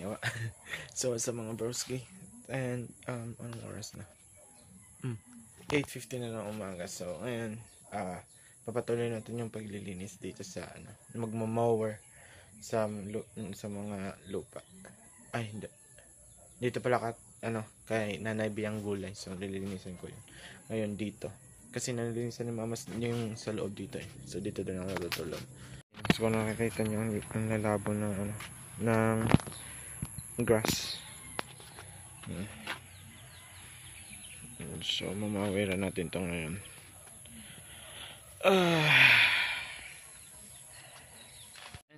ginagawa. So sa mga broski, and anong oras na? 8:50 na ng umaga. So ngayon, papatuloy natin yung paglilinis dito sa magmo-mower sa mga lupa. Ay, hindi. Dito pala kay Nanay Biyang Gulay. So lilinisin ko yun ngayon dito. Kasi nalilinisan ni Mama yung sa loob dito eh. So dito din ako natutulog. So kung nakikita nyo ang lalabo ng grass. So mamawira natin ito ngayon.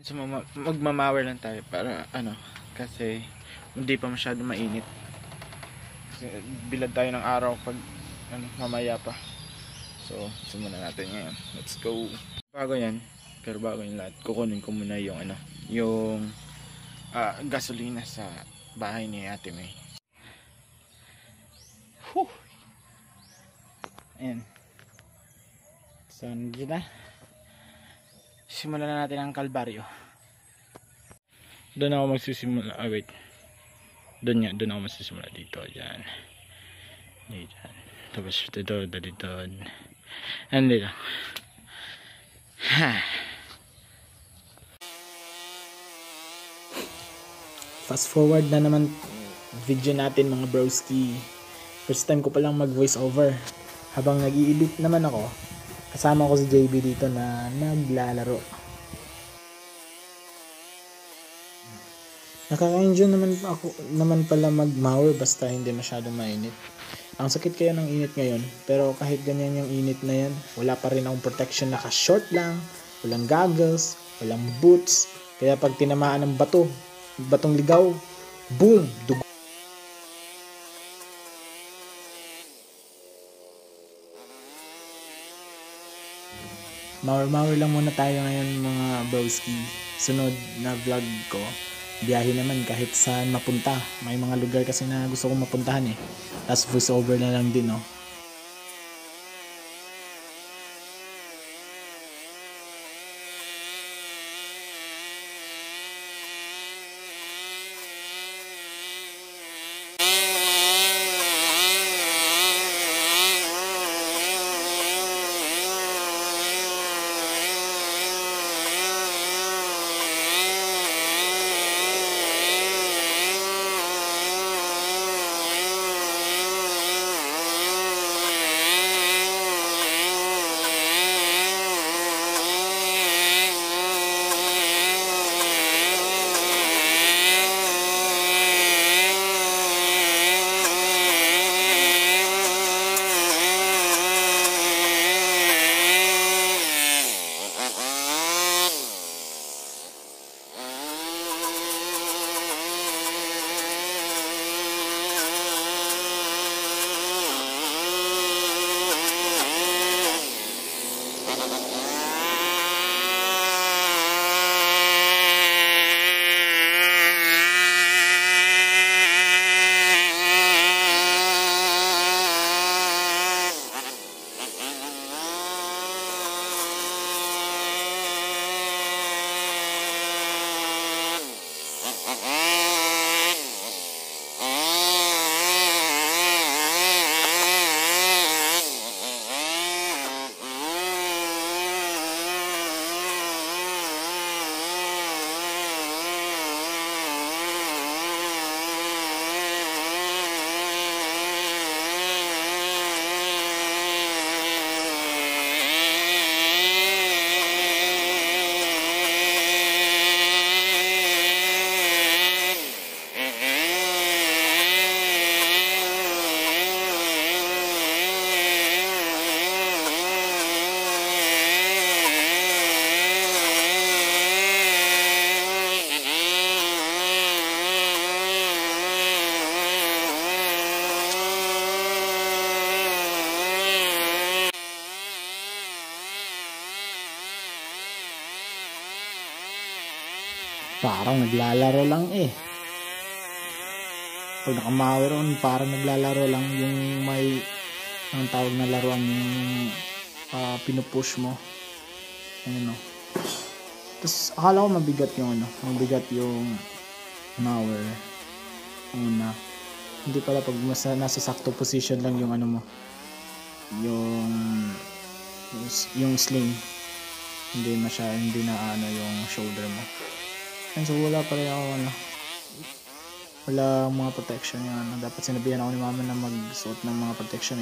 So magmamawer lang tayo para kasi hindi pa masyado mainit. Kasi bilad tayo ng araw pag mamaya pa. So simulan natin ngayon. Let's go. Bago yung lahat, kukunin ko muna yung gasolina sa bahay ni Ate May. Ayan. So nandiyan na. Simulan na natin ang kalbaryo. Doon ako magsisimula. Wait. Doon ako magsisimula dito. Yan. Diyan. Tapos dito. And dito. Fast forward na naman video natin mga broski. First time ko palang mag voice over. Habang nag-i-edit naman ako, kasama ko si JB dito na naglalaro. Nakaka-enjoy naman pala mag-mower basta hindi masyadong mainit. Ang sakit kaya ng init ngayon, pero kahit ganyan yung init na yan, wala pa rin akong protection, naka-short lang, walang goggles, walang boots. Kaya pag tinamaan ng batong ligaw, boom, dugo. Mawar lang muna tayo ngayon mga broski. Sunod na vlog ko, biyahe naman kahit saan mapunta. May mga lugar kasi na gusto kong mapuntahan eh. Tapos voice over na lang din no. Parang naglalaro lang eh. Pag nakamawer on, parang naglalaro lang yung may ang tawag na laruan yung pinupush mo. Ayun o. Tapos akala ko mabigat yung mower. Una, hindi pala pag nasa sakto position lang yung ano mo, yung yung sling, hindi na ano yung shoulder mo. And so wala pa rin ako wala mga protection yung ano. Dapat sinabihan ako ni mama na magsuot ng mga protection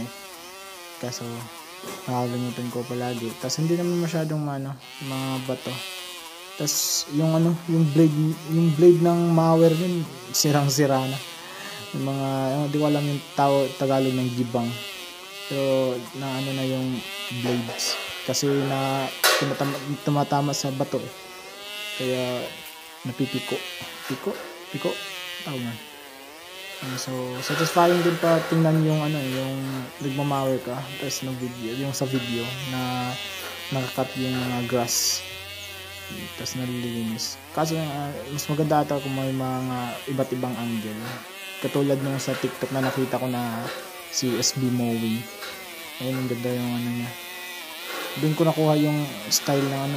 kaso nakakalimutan ko palagi. Tapos hindi naman masyadong mga bato. Tapos yung blade ng mower yun sirang-sira na. Yung mga di ko alam yung Tagalog ng gibang. Pero na yung blades kasi na tumatama sa bato Kaya napipiko. Piko tawag man. So satisfying din pa tingnan yung yung nagmamawer ka tapos yung sa video na nakakat yung mga grass tapos nalilinis. Kaso mas maganda ata kung may mga iba't ibang angle. Katulad nung sa TikTok na nakita ko na si SB mowing. Ayun, ang ganda yung niya. Doon ko nakuha yung style ng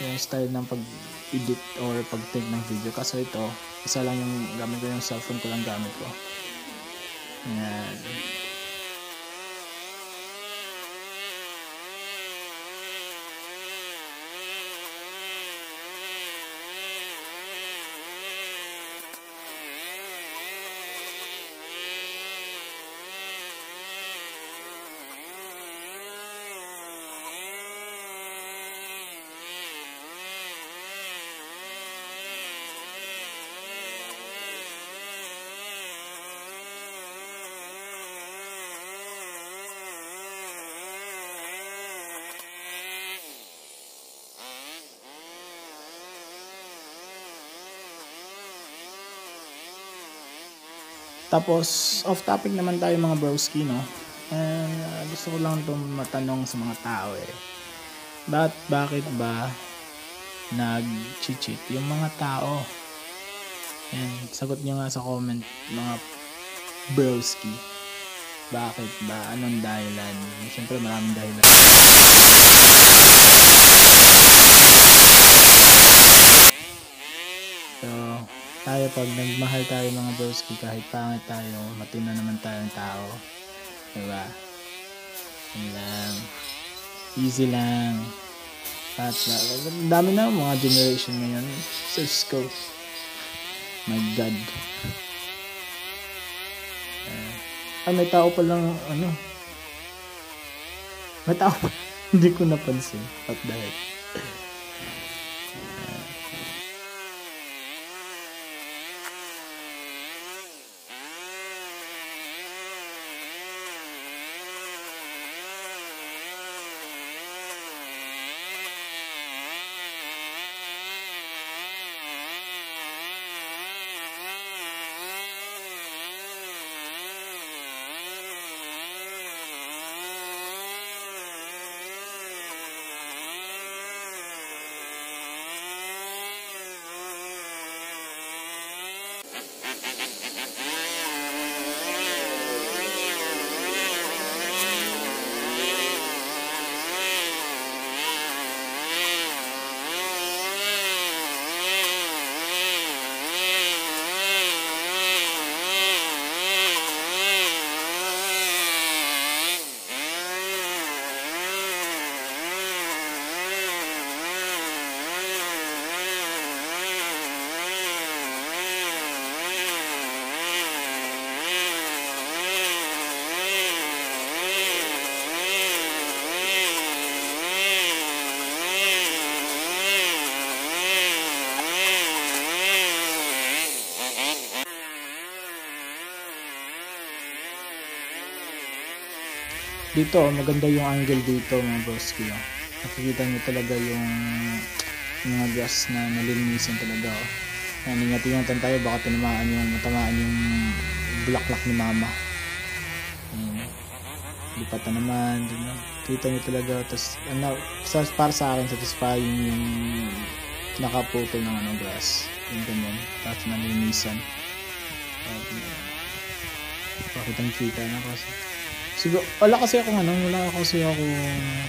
yung style ng pag-edit or pag-take ng video. Kaso ito, isa lang yung gamit ko, yung cellphone ko lang gamit ko. Ayan. Tapos, off topic naman tayo mga broski, no? Gusto ko lang itong matanong sa mga tao bakit ba nag-cheat yung mga tao? Sagot nyo nga sa comment mga broski. Bakit ba? Anong dahilan? Siyempre maraming dahilan. So, tayo pag nagmahal tayo mga broski, kahit pangit tayo, matino naman tayong tao, diba? Yan lang, easy lang. At dami na mga generation ngayon. Cisco, my god. May tao palang may tao pa hindi ko napansin. What the heck? Dito, maganda yung angle dito mga broski. Nakikita nyo talaga yung mga grass na nalilinisan talaga. Ingat-ingatan tayo, baka matamaan yung bulaklak ni mama. Lipatan naman. Kita nyo talaga. Tapos, para sa akin, satisfying yung nakaputol ng grass. Yung ganyan. Tapos nalilinisan. Bakit ang kita na kasi? Siguro, wala kasi ako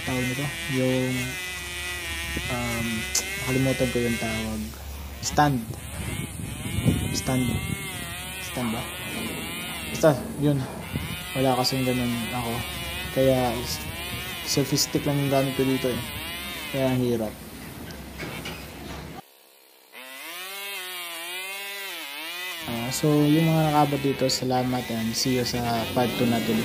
tawag nito, yung nakalimutan ko yung tawag, stand. stand ba? Basta, yun. Wala kasing ganun ako. Kaya, selfie stick lang yung gamit ko dito eh. Kaya ang hirap. So, yung mga nakabot dito, salamat and see you sa part 2 natin.